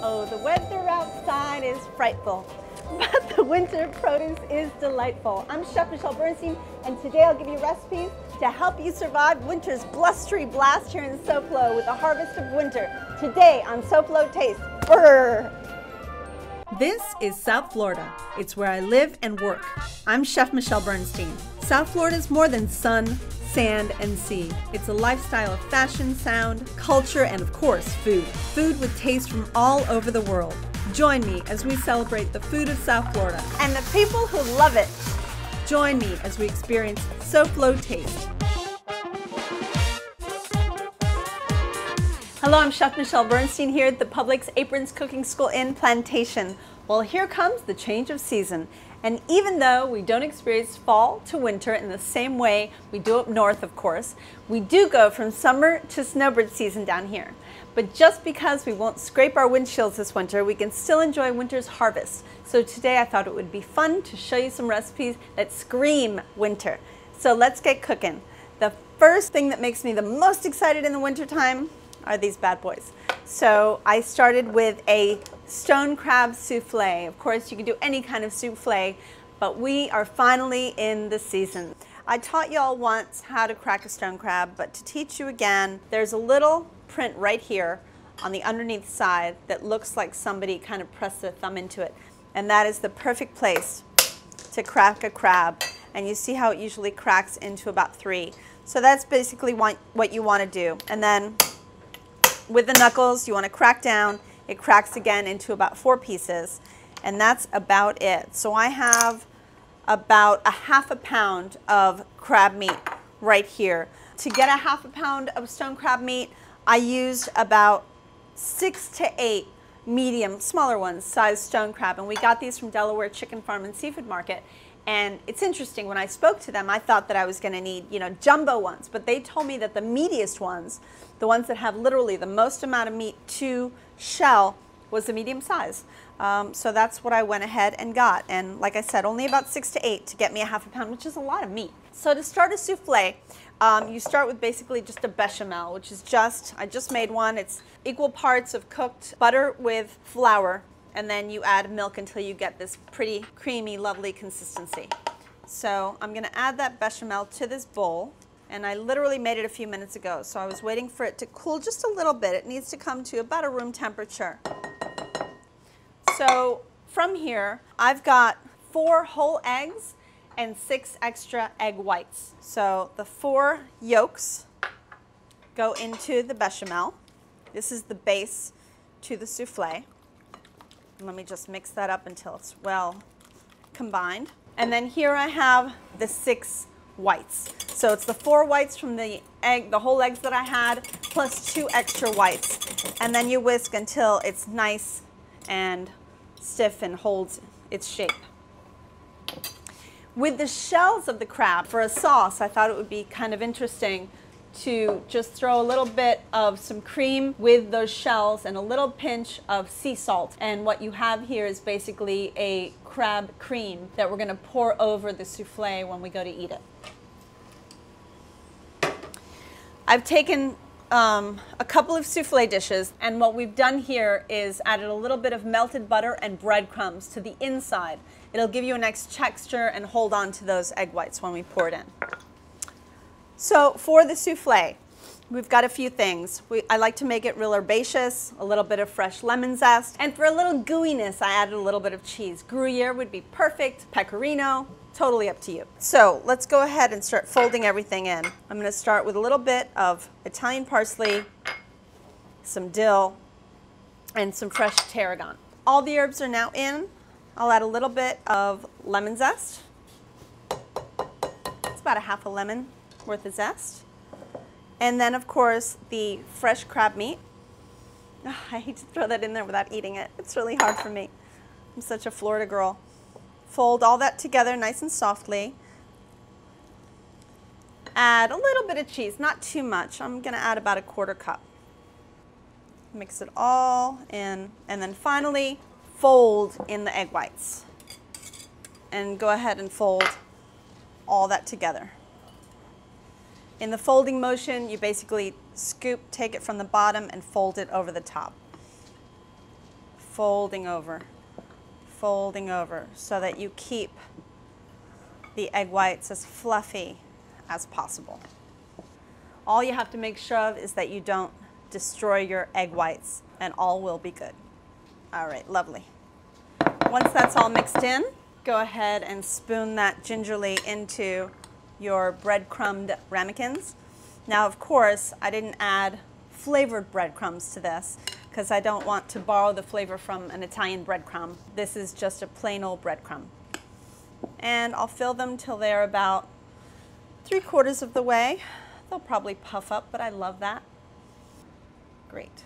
Oh, the weather outside is frightful, but the winter produce is delightful. I'm Chef Michelle Bernstein, and today I'll give you recipes to help you survive winter's blustery blast here in SoFlo with the harvest of winter. Today on SoFlo Taste. Brr. This is South Florida. It's where I live and work. I'm Chef Michelle Bernstein. South Florida is more than sun, sand, and sea. It's a lifestyle of fashion, sound, culture, and of course, food. Food with taste from all over the world. Join me as we celebrate the food of South Florida and the people who love it. Join me as we experience SoFlo Taste. Hello, I'm Chef Michelle Bernstein here at the Publix Aprons Cooking School in Plantation. Well, here comes the change of season. And even though we don't experience fall to winter in the same way we do up north, of course, we do go from summer to snowbird season down here. But just because we won't scrape our windshields this winter, we can still enjoy winter's harvest. So today I thought it would be fun to show you some recipes that scream winter. So let's get cooking. The first thing that makes me the most excited in the wintertime are these bad boys. So I started with a stone crab souffle. Of course, you can do any kind of souffle, but we are finally in the season. I taught y'all once how to crack a stone crab, but to teach you again, there's a little print right here on the underneath side that looks like somebody kind of pressed their thumb into it. And that is the perfect place to crack a crab. And you see how it usually cracks into about 3. So that's basically what you want to do. And then with the knuckles, you want to crack down. It cracks again into about 4 pieces, and that's about it. So I have about a ½ pound of crab meat right here. To get a ½ pound of stone crab meat, I used about 6 to 8 medium, smaller ones, sized stone crab, and we got these from Delaware Chicken Farm and Seafood Market. And it's interesting, when I spoke to them, I thought that I was going to need, jumbo ones, but they told me that the meatiest ones, the ones that have literally the most amount of meat to shell, was the medium size. So that's what I went ahead and got. And like I said, only about 6 to 8 to get me a ½ pound, which is a lot of meat. So to start a souffle, you start with basically just a bechamel, which is I just made one. It's equal parts of cooked butter with flour, and then you add milk until you get this pretty creamy, lovely consistency. So I'm going to add that bechamel to this bowl, and I literally made it a few minutes ago, so I was waiting for it to cool just a little bit. It needs to come to about a room temperature. So from here, I've got 4 whole eggs and 6 extra egg whites. So the 4 yolks go into the bechamel. This is the base to the souffle. Let me just mix that up until it's well combined. And then here I have the 6 whites. So it's the 4 whites from the whole eggs that I had, plus 2 extra whites. And then you whisk until it's nice and stiff and holds its shape. With the shells of the crab, for a sauce, I thought it would be kind of interesting to just throw a little bit of some cream with those shells and a little pinch of sea salt. And what you have here is basically a crab cream that we're going to pour over the souffle when we go to eat it. I've taken a couple of souffle dishes, and what we've done here is added a little bit of melted butter and breadcrumbs to the inside. It'll give you a nice texture and hold on to those egg whites when we pour it in. So for the souffle, we've got a few things. I like to make it real herbaceous, a little bit of fresh lemon zest, and for a little gooiness, I added a little bit of cheese. Gruyere would be perfect, pecorino, totally up to you. So let's go ahead and start folding everything in. I'm going to start with a little bit of Italian parsley, some dill, and some fresh tarragon. All the herbs are now in. I'll add a little bit of lemon zest. It's about a ½ lemon worth of zest. And then, of course, the fresh crab meat. Oh, I hate to throw that in there without eating it. It's really hard for me. I'm such a Florida girl. Fold all that together nice and softly. Add a little bit of cheese, not too much. I'm going to add about a ¼ cup. Mix it all in, and then finally fold in the egg whites. And go ahead and fold all that together. In the folding motion, you basically scoop, take it from the bottom and fold it over the top. folding over so that you keep the egg whites as fluffy as possible. All you have to make sure of is that you don't destroy your egg whites, and all will be good. All right, lovely. Once that's all mixed in, go ahead and spoon that gingerly into your breadcrumbed ramekins. Now, of course, I didn't add flavored breadcrumbs to this because I don't want to borrow the flavor from an Italian breadcrumb. This is just a plain old breadcrumb. And I'll fill them till they're about 3/4 of the way. They'll probably puff up, but I love that. Great.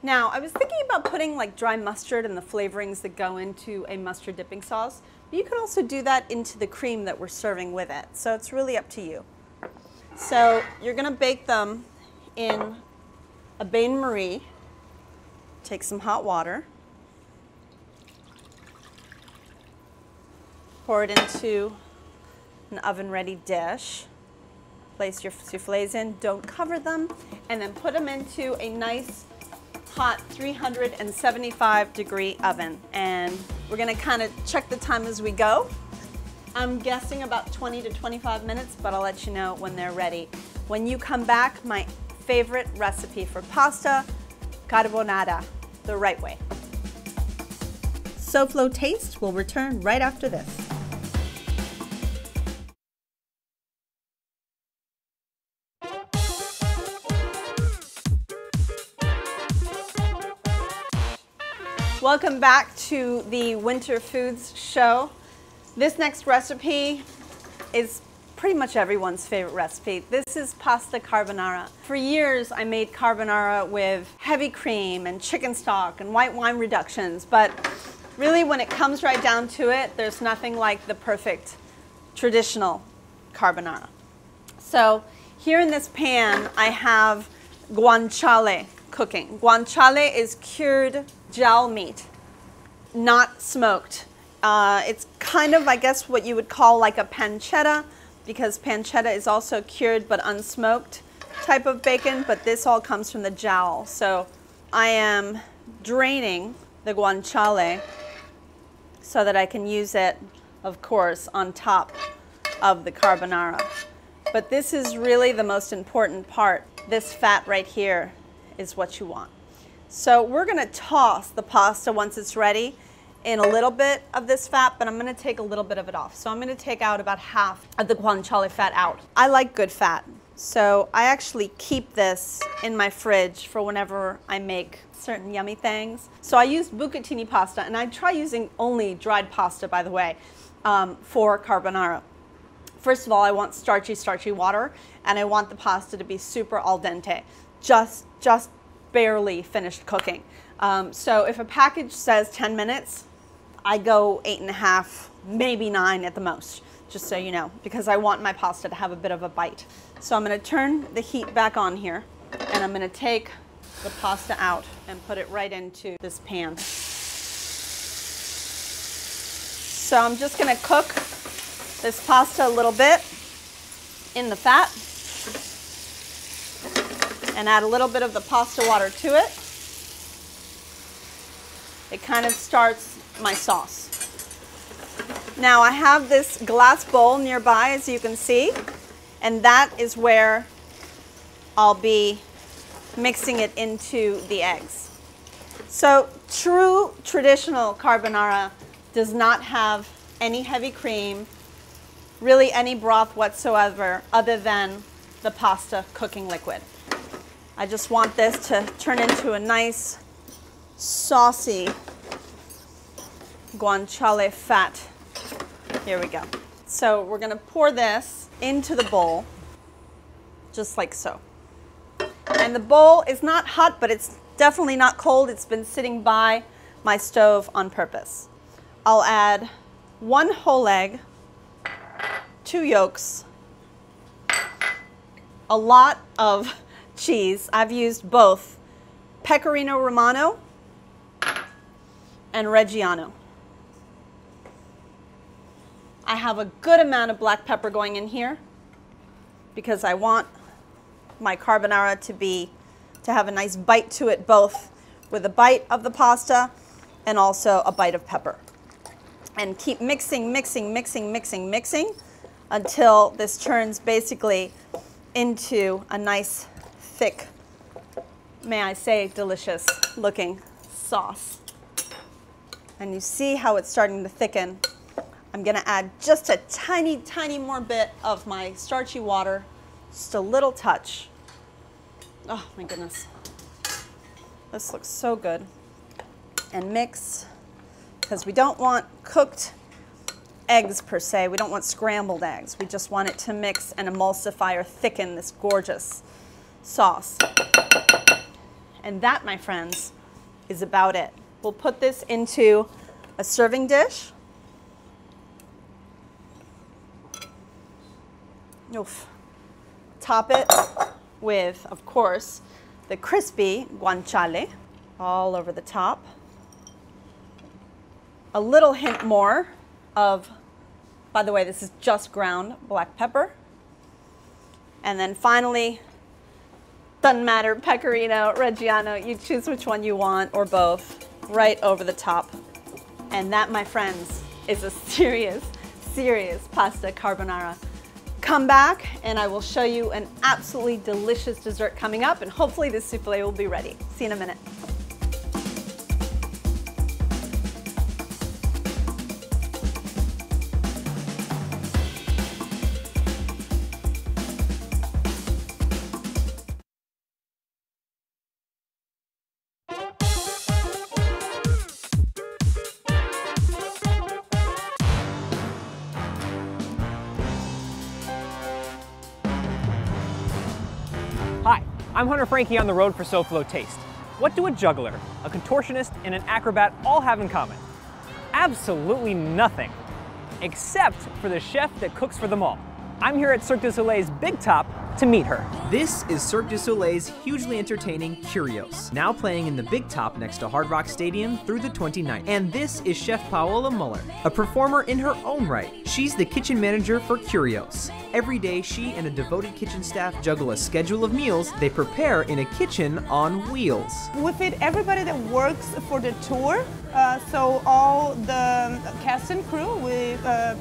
Now, I was thinking about putting like dry mustard and the flavorings that go into a mustard dipping sauce. But you can also do that into the cream that we're serving with it. So it's really up to you. So you're going to bake them in a bain-marie. Take some hot water. Pour it into an oven-ready dish. Place your soufflés in. Don't cover them. And then put them into a nice hot 375-degree oven. And we're going to kind of check the time as we go. I'm guessing about 20 to 25 minutes, but I'll let you know when they're ready. When you come back, my favorite recipe for pasta, carbonara, the right way. SoFlo Taste will return right after this. Welcome back to the Winter Foods Show. This next recipe is pretty much everyone's favorite recipe. This is pasta carbonara. For years, I made carbonara with heavy cream and chicken stock and white wine reductions, but really when it comes right down to it, there's nothing like the perfect traditional carbonara. So here in this pan, I have guanciale cooking. Guanciale is cured jowl meat, not smoked. It's kind of, I guess, what you would call like a pancetta, because pancetta is also cured but unsmoked type of bacon, but this all comes from the jowl. So I am draining the guanciale so that I can use it, of course, on top of the carbonara. But this is really the most important part. This fat right here is what you want. So we're going to toss the pasta once it's ready in a little bit of this fat, but I'm going to take a little bit of it off. So I'm going to take out about half of the guanciale fat out. I like good fat, so I actually keep this in my fridge for whenever I make certain yummy things. So I use bucatini pasta, and I try using only dried pasta, by the way, for carbonara. First of all, I want starchy water, and I want the pasta to be super al dente, just barely finished cooking. So if a package says 10 minutes, I go 8.5, maybe 9 at the most, just so you know, because I want my pasta to have a bit of a bite. So I'm going to turn the heat back on here, and I'm going to take the pasta out and put it right into this pan. So I'm just going to cook this pasta a little bit in the fat and add a little bit of the pasta water to it. It kind of starts my sauce. Now I have this glass bowl nearby, as you can see, and that is where I'll be mixing it into the eggs. So true traditional carbonara does not have any heavy cream, really any broth whatsoever other than the pasta cooking liquid. I just want this to turn into a nice saucy guanciale fat. Here we go. So we're going to pour this into the bowl, just like so. And the bowl is not hot, but it's definitely not cold. It's been sitting by my stove on purpose. I'll add 1 whole egg, 2 yolks, a lot of cheese. I've used both Pecorino Romano and Reggiano. I have a good amount of black pepper going in here because I want my carbonara to have a nice bite to it, both with a bite of the pasta and also a bite of pepper. And keep mixing, mixing, mixing, mixing, mixing until this turns basically into a nice, thick, may I say, delicious looking sauce. And you see how it's starting to thicken. I'm gonna add just a tiny, tiny more bit of my starchy water, just a little touch. Oh my goodness. This looks so good. And mix, because we don't want cooked eggs per se. We don't want scrambled eggs. We just want it to mix and emulsify or thicken this gorgeous sauce. And that, my friends, is about it. We'll put this into a serving dish. Oof. Top it with, of course, the crispy guanciale all over the top. A little hint more of, by the way, this is just ground black pepper. And then finally, doesn't matter, pecorino, reggiano, you choose which one you want, or both, right over the top. And that, my friends, is a serious, serious pasta carbonara. Come back and I will show you an absolutely delicious dessert coming up, and hopefully this souffle will be ready. See you in a minute. Hi, I'm Hunter Frankie on the road for SoFlo Taste. What do a juggler, a contortionist, and an acrobat all have in common? Absolutely nothing, except for the chef that cooks for them all. I'm here at Cirque du Soleil's Big Top to meet her. This is Cirque du Soleil's hugely entertaining KURIOS, now playing in the Big Top next to Hard Rock Stadium through the 29th. And this is Chef Paola Muller, a performer in her own right. She's the kitchen manager for KURIOS. Every day, she and a devoted kitchen staff juggle a schedule of meals they prepare in a kitchen on wheels. We feed everybody that works for the tour. So all the cast and crew, we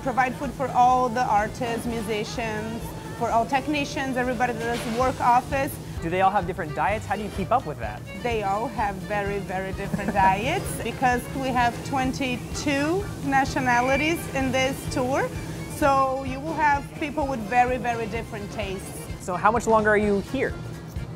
provide food for all the artists, musicians, for all technicians, everybody that does work office. Do they all have different diets? How do you keep up with that? They all have very, very different diets because we have 22 nationalities in this tour. So you will have people with very, very different tastes. So how much longer are you here?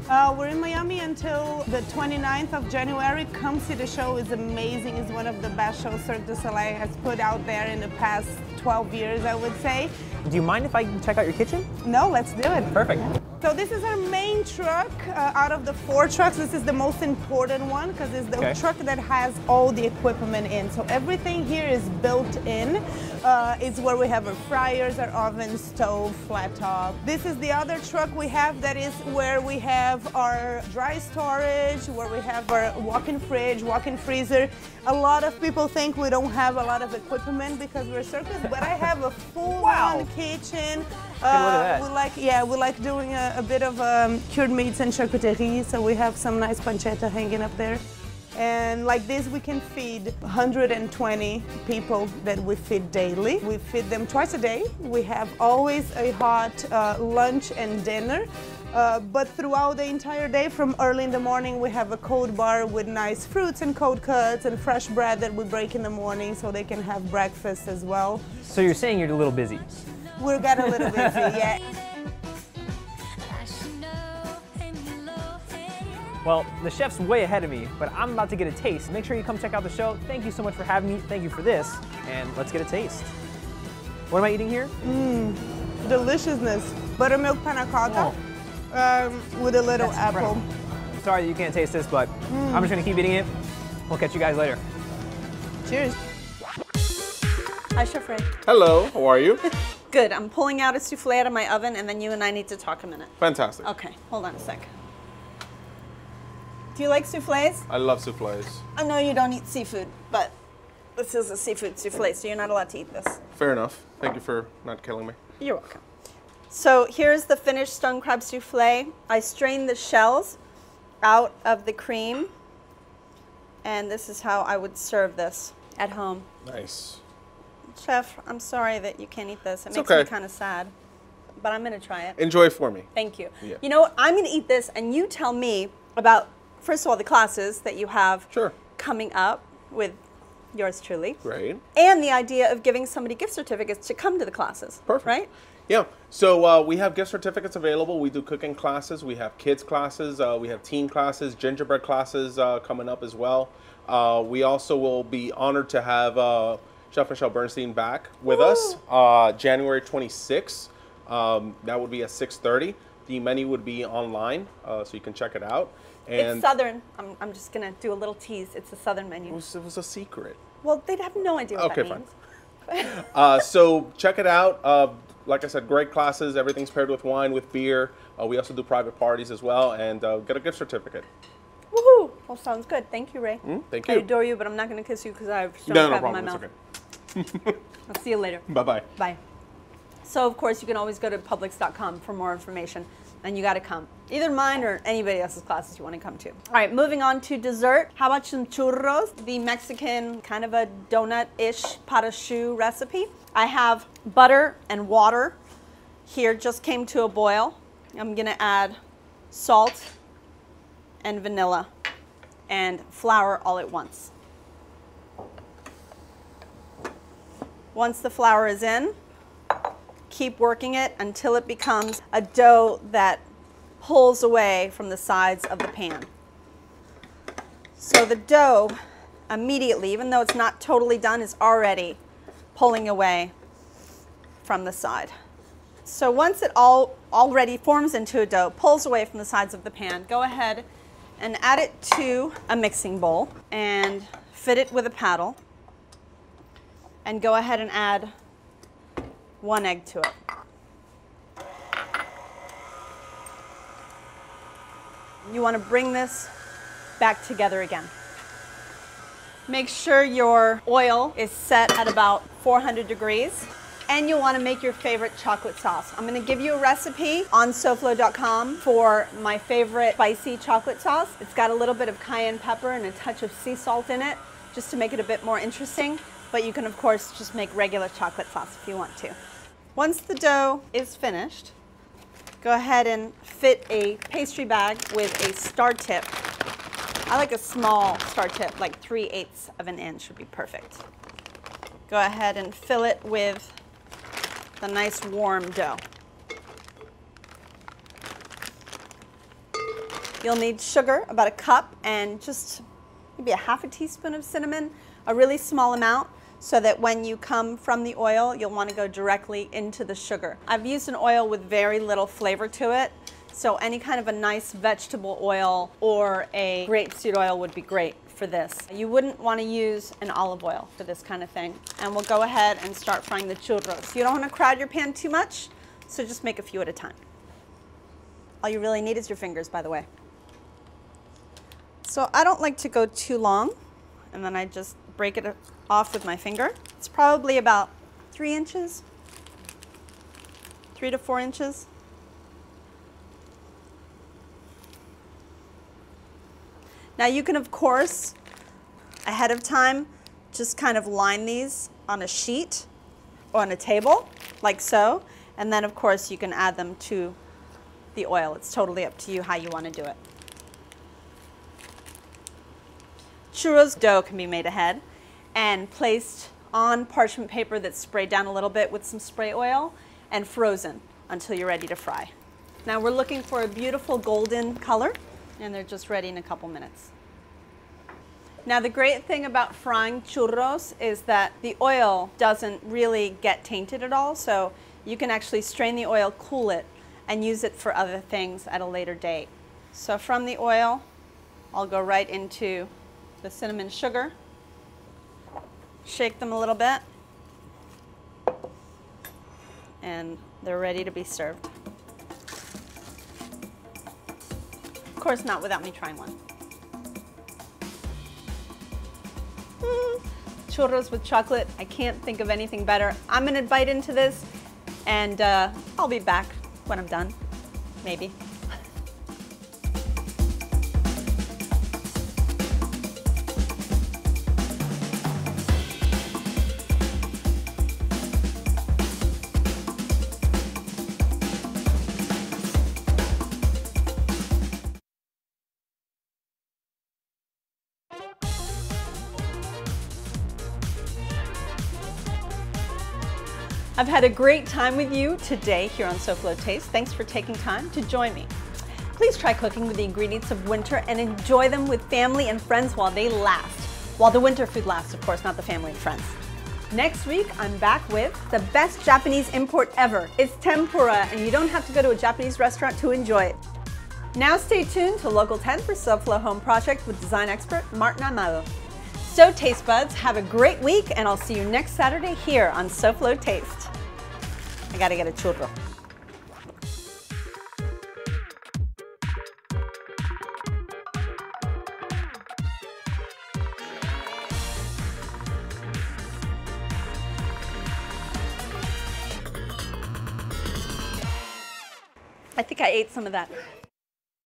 We're in Miami until the 29th of January. Come see the show. It's amazing. It's one of the best shows Cirque du Soleil has put out there in the past 12 years, I would say. Do you mind if I check out your kitchen? No, let's do it. Perfect. So this is our main truck. Out of the 4 trucks, this is the most important one because it's the truck that has all the equipment in. So everything here is built in. It's where we have our fryers, our oven, stove, flat top. This is the other truck we have that is where we have our dry storage, where we have our walk-in fridge, walk-in freezer. A lot of people think we don't have a lot of equipment because we're circus, but I have a full-on kitchen. We like doing a bit of cured meats and charcuterie, so we have some nice pancetta hanging up there. And like this, we can feed 120 people that we feed daily. We feed them twice a day. We have always a hot lunch and dinner. But throughout the entire day, from early in the morning, we have a cold bar with nice fruits and cold cuts and fresh bread that we break in the morning so they can have breakfast as well. So you're saying you're a little busy? We're getting a little busy, yeah. Well, the chef's way ahead of me, but I'm about to get a taste. Make sure you come check out the show. Thank you so much for having me. Thank you for this, and let's get a taste. What am I eating here? Deliciousness. Buttermilk panna cotta with a little apple. Incredible. Sorry that you can't taste this, but I'm just gonna keep eating it. We'll catch you guys later. Cheers. Hi, Chef Ray. Hello, how are you? Good. I'm pulling out a souffle out of my oven, and then you and I need to talk a minute. Fantastic. Okay, hold on a sec. Do you like souffles? I love soufflés. I know you don't eat seafood, but this is a seafood souffle, so you're not allowed to eat this. Fair enough. Thank you for not killing me. You're welcome. So here's the finished stone crab souffle. I strained the shells out of the cream, And this is how I would serve this at home. Nice. Chef, I'm sorry that you can't eat this. It makes okay. me kind of sad, but I'm gonna try it. Enjoy for me. Thank you. Yeah. You know what? I'm gonna eat this, and you tell me about, first of all, the classes that you have Sure. coming up with yours truly. Great. And the idea of giving somebody gift certificates to come to the classes. Perfect. Right? Yeah. So we have gift certificates available. We do cooking classes. We have kids classes. We have teen classes, gingerbread classes coming up as well. We also will be honored to have Chef Michelle Bernstein back with us January 26th. That would be at 6:30. The menu would be online, so you can check it out. And it's Southern. I'm just going to do a little tease. It's a Southern menu. it was a secret. Well, they'd have no idea what Okay, that means. Fine. So check it out. Like I said, great classes. Everything's paired with wine, with beer. We also do private parties as well, and get a gift certificate. Woohoo! Well, sounds good. Thank you, Ray. Thank I you. adore you, but I'm not going to kiss you because I have so No much crap in my problem. mouth. It's okay. I'll see you later. Bye-bye. Bye. So, of course, you can always go to Publix.com for more information, and you got to come. Either mine or anybody else's classes you want to come to. All right, moving on to dessert. How about some churros? The Mexican kind of a donut-ish parachute recipe. I have butter and water here, just came to a boil. I'm going to add salt and vanilla and flour all at once. Once the flour is in, keep working it until it becomes a dough that pulls away from the sides of the pan. So the dough immediately, even though it's not totally done, is already pulling away from the side. So once it already forms into a dough, pulls away from the sides of the pan, go ahead and add it to a mixing bowl and fit it with a paddle. And go ahead and add 1 egg to it. You want to bring this back together again. Make sure your oil is set at about 400 degrees. And you'll want to make your favorite chocolate sauce. I'm going to give you a recipe on SoFlo.com for my favorite spicy chocolate sauce. It's got a little bit of cayenne pepper and a touch of sea salt in it, just to make it a bit more interesting. But you can, of course, just make regular chocolate sauce if you want to. Once the dough is finished, go ahead and fit a pastry bag with a star tip. I like a small star tip, like 3/8 of an inch would be perfect. Go ahead and fill it with the nice warm dough. You'll need sugar, about a cup, and just maybe a half a teaspoon of cinnamon, a really small amount, so that when you come from the oil, you'll want to go directly into the sugar. I've used an oil with very little flavor to it, so any kind of a nice vegetable oil or a grapeseed oil would be great for this. You wouldn't want to use an olive oil for this kind of thing. And we'll go ahead and start frying the churros. You don't want to crowd your pan too much, so just make a few at a time. All you really need is your fingers, by the way. So I don't like to go too long, and then I just break it off with my finger. It's probably about 3 inches, 3 to 4 inches. Now you can, of course, ahead of time, just kind of line these on a sheet or on a table, like so. And then, of course, you can add them to the oil. It's totally up to you how you want to do it. Churros dough can be made ahead and placed on parchment paper that's sprayed down a little bit with some spray oil and frozen until you're ready to fry. Now we're looking for a beautiful golden color, and they're just ready in a couple minutes. Now the great thing about frying churros is that the oil doesn't really get tainted at all, so you can actually strain the oil, cool it, and use it for other things at a later date. So from the oil, I'll go right into the cinnamon sugar, shake them a little bit, and they're ready to be served. Of course not without me trying one. Churros with chocolate, I can't think of anything better. I'm gonna bite into this, and I'll be back when I'm done, maybe. I've had a great time with you today here on SoFlo Taste. Thanks for taking time to join me. Please try cooking with the ingredients of winter and enjoy them with family and friends while they last. While the winter food lasts, of course, not the family and friends. Next week, I'm back with the best Japanese import ever. It's tempura, and you don't have to go to a Japanese restaurant to enjoy it. Now stay tuned to Local 10 for SoFlo Home Project with design expert Martin Amado. So taste buds, have a great week, and I'll see you next Saturday here on SoFlo Taste. I gotta get a churro. I think I ate some of that.